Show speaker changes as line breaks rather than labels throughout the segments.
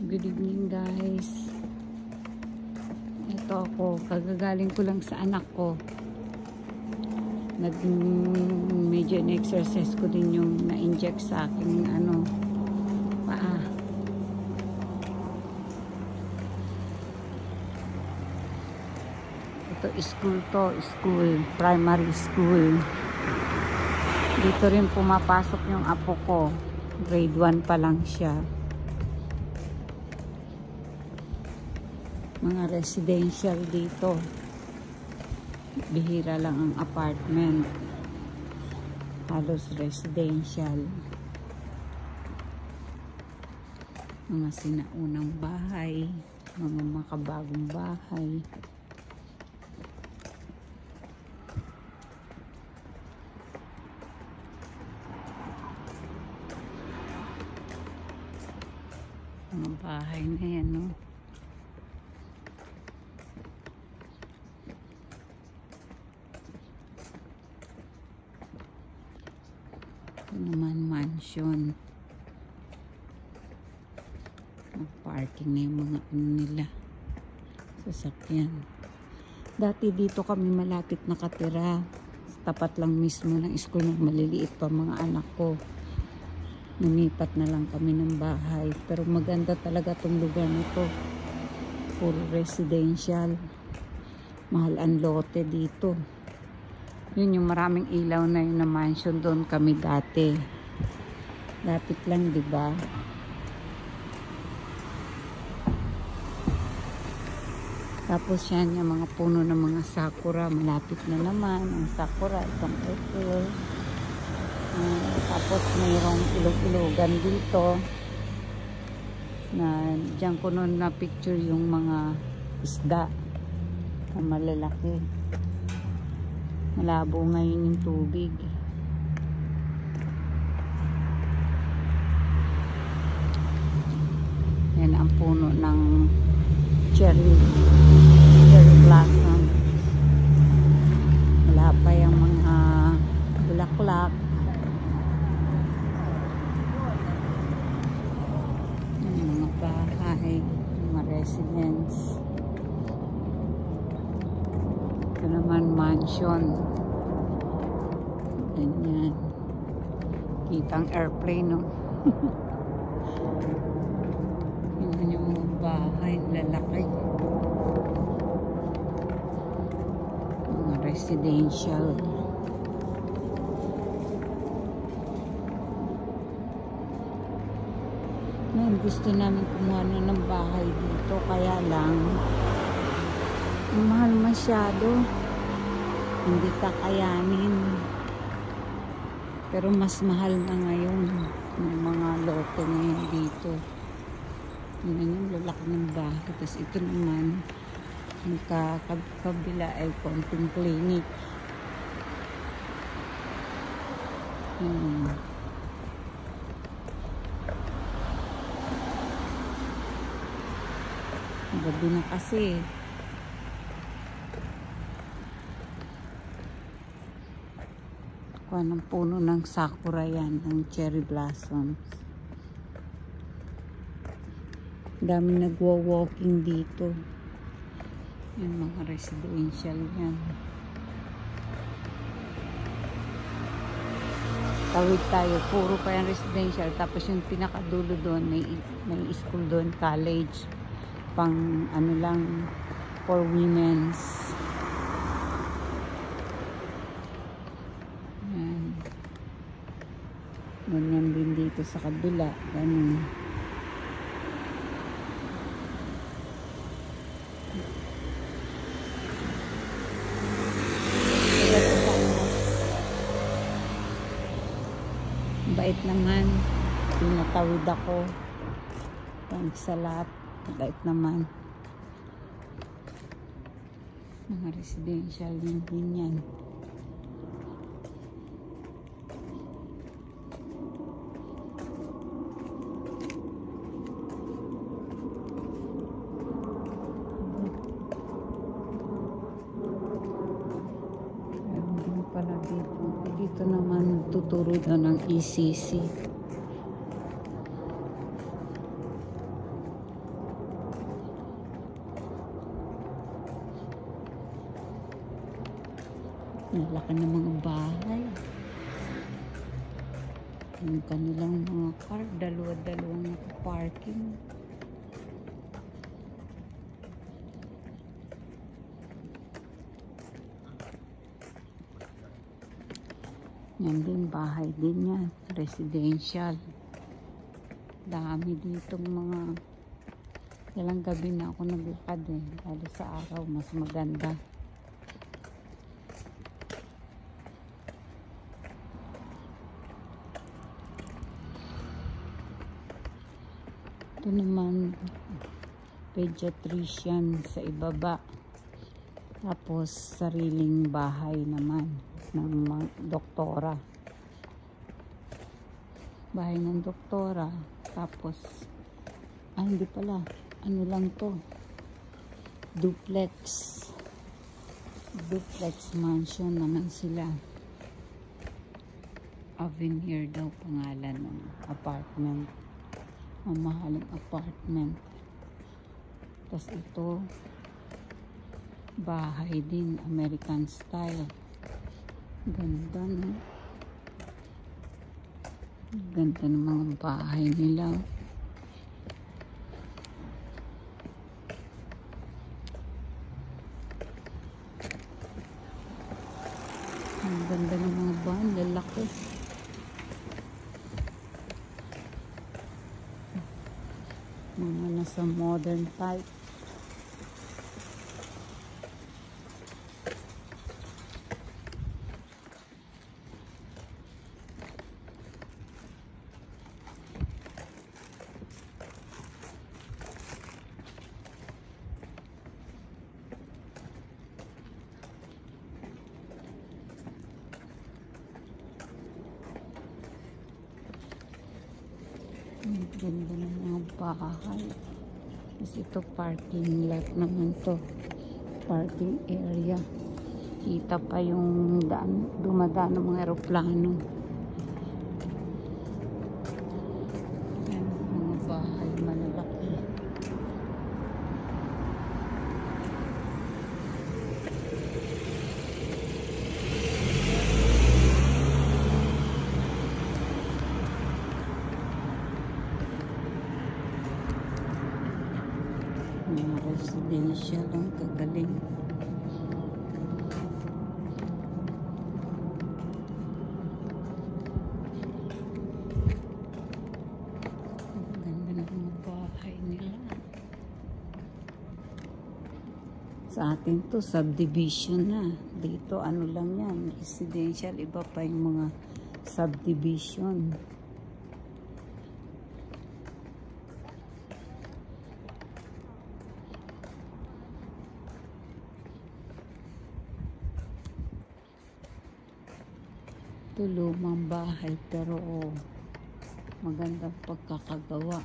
Good evening guys. Ito ako, kagagaling ko lang sa anak ko. Medyo in-exercise ko din yung na-inject sa aking paa. Ito school, primary school. Dito rin pumapasok yung apo ko. Grade 1 pa lang siya. Mga residential dito. Bihira lang ang apartment. Halos residential. Mga sinaunang bahay. Mga makabagong bahay. Mga bahay na yan, no? Ito naman mansion. Parking na yung mga nila. Sasakyan. Dati dito kami malapit nakatira. Tapat lang mismo ng school ng maliliit pa mga anak ko. Lumipat na lang kami ng bahay. Pero maganda talaga itong lugar nito. Puro residential. Mahal ang lote dito. Yun yung maraming ilaw na yun na mansion doon kami dati. Lapit lang, di ba? Tapos yan yung mga puno ng mga sakura. Malapit na naman ang sakura. Itong April. Tapos mayroong ilog-ilogan dito. Na dyan ko noon na picture yung mga isda na malalaki. Malabo ngayon yung tubig. Yan ang puno ng cherry blossom. Wala pa yung mga bulaklak. Yung mga bahay, mga residence. Ito naman mansion. Ganyan. Kitang airplane, no? Yan yung mga bahay, lalaki. Mga residential. Ngayon, gusto namin kumuha na ng bahay dito. Kaya lang, mahal masyado. Hindi kakayanin. Pero mas mahal na ngayon yung mga lote ngayon dito. Yun yung lalaki ng bahay. Tapos ito naman, kabila ay konting clinic. Gabi na kasi. Kuha ng puno ng sakura yan, ng cherry blossoms. Dami nagwa-walking dito. Yung mga residential yan. Tawid tayo, puro pa yung residential. Tapos yung pinakadulo doon, may school doon, college. Pang ano lang, for women's. Ganyan din dito sa kabila. Ganun. Bait naman. Pinatawid ako. Thanks sa lahat. Bait naman. Mga residential din yan. Dito naman tuturo daw ng ECC. Ang laki ng mga bahay. Yung kanilang mga car, dalawa-dalawang naka-parking. Yan din, bahay din yan. Residential. Dami ditong mga... Ilang gabi na ako naglakad eh. Lalo sa araw, mas maganda. Ito naman, pediatrician sa ibaba. Tapos, sariling bahay naman ng doktora. Bahay ng doktora. Tapos, hindi pala. Ano lang to? Duplex. Duplex mansion naman sila. Avenir daw pangalan ng apartment. Mamahaling apartment. Tapos ito, bahay din, American style. Ganda, no? Ganda ng mga bahay nila. Ang ganda ng mga bahay, lalaki. Mga nasa modern type. Ang ganda ng mga bahay. Tapos ito parking lot naman to. Parking area. Kita pa yung daan, dumadaan ng mga aeroplano. Ayan, mga bahay malalaki. Mga residential ang kagaling. Ang ganda ng mga bahay nila. Sa atin to, subdivision na. Dito, ano lang yan, residential. Iba pa yung mga subdivision. Ito, lumang bahay, pero magandang pagkakagawa.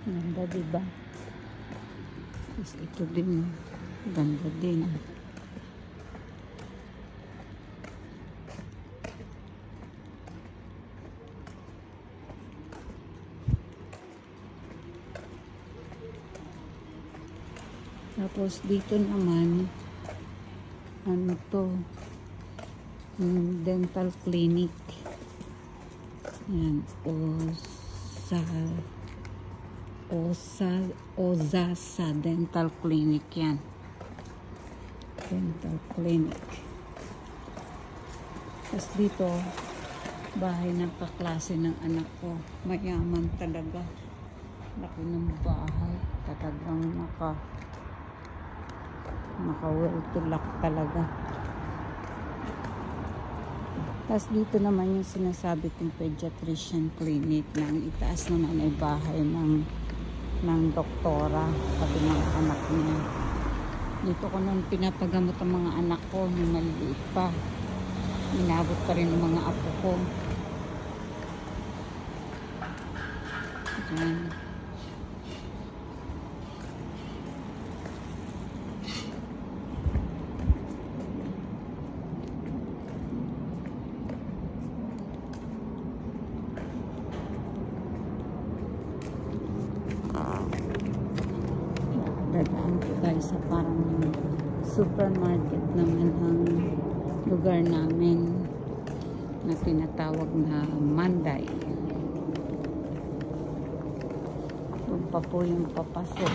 Ganda, diba? Tapos ito din, ganda din. Tapos dito naman, ano to, dental clinic. Yan, Ozasa Dental Clinic yan. Dental Clinic. Tapos dito, bahay ng kaklase ng anak ko. Mayaman talaga. Laki ng bahay. Talagang well to look talaga. Tapos dito naman yung sinasabi kong pediatrician clinic na ang itaas naman ay bahay ng doktora pati ng anak niya. Dito ko nung pinapagamot ang mga anak ko nung maliit pa. Inabot pa rin ng mga apo ko. Ayan. sa parang supermarket naman ang lugar namin na tinatawag na Manday. Doon pa po yung papasok.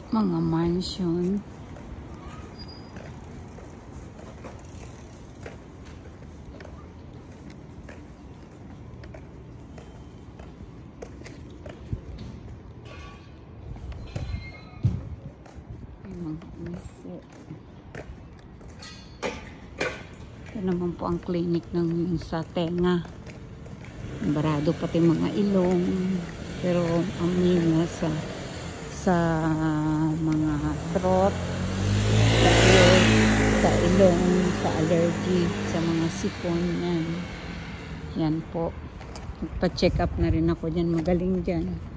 Mga mansion. Ito naman po ang clinic ng sa tenga. Barado pati mga ilong. Pero ang mga sa mga throat, sa ear, sa ilong, sa allergy, sa mga sipon yan. Yan po. Nagpa-check up na rin ako dyan. Magaling dyan.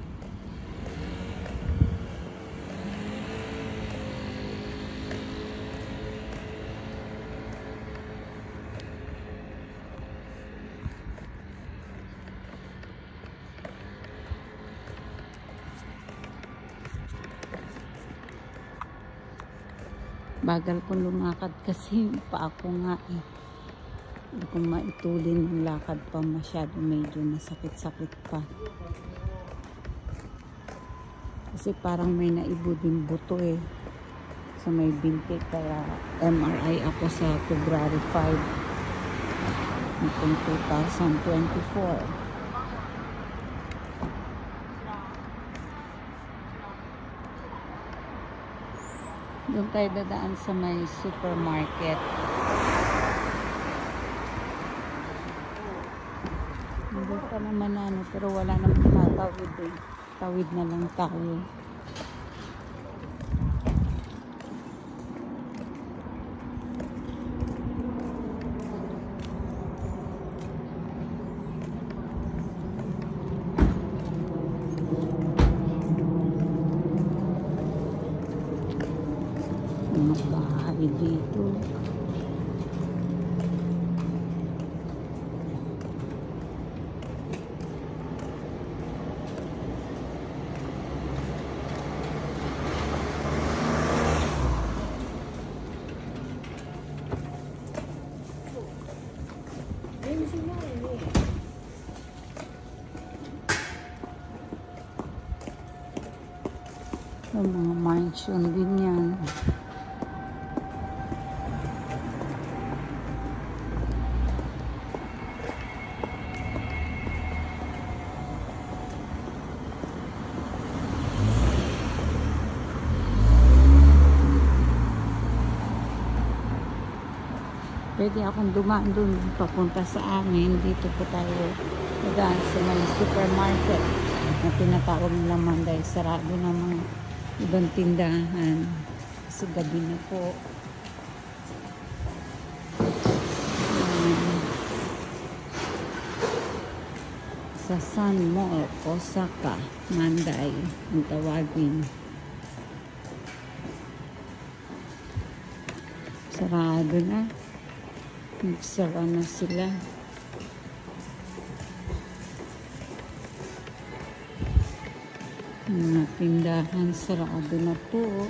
Bagal ko lumakad kasi pa ako nga eh. Hindi ko maitulin yung lakad pa masyado. Medyo nasakit-sakit pa. Kasi parang may naibo din buto eh. So may binti. Kaya MRI ako sa February 5 nitong 2024. Doon tayo dadaan sa may supermarket. Hindi pa naman ano, pero wala naman matawid eh. Tawid na lang tayo. Mga bahay dito. Yung mga mansion din yan. Pwede akong dumaan doon papunta sa amin. Dito po tayo dadaan sa may supermarket na tinatawag nilang Manday. Sarado ng mga ibang tindahan kasi gabi na po. Sa Sun Mall, Osaka, Manday ang tawagin. Sarado na. Nagsara na sila. Mga tindahan sarado na po.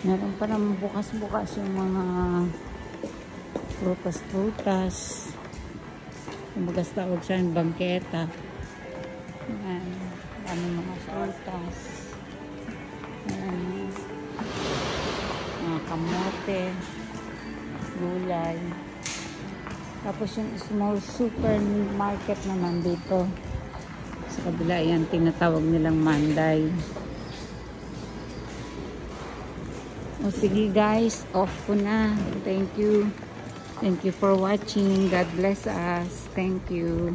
Meron pa naman bukas-bukas yung mga prutas-prutas. Kumbaga tawag siya yung bangketa. Ayan. Ano mga prutas. Ayan. Mga kamote. Gulay. Tapos yung small supermarket naman dito. Sa kabila yan tinatawag nilang Manday. O sige guys, off ko na. Thank you. Thank you for watching. God bless us. Thank you.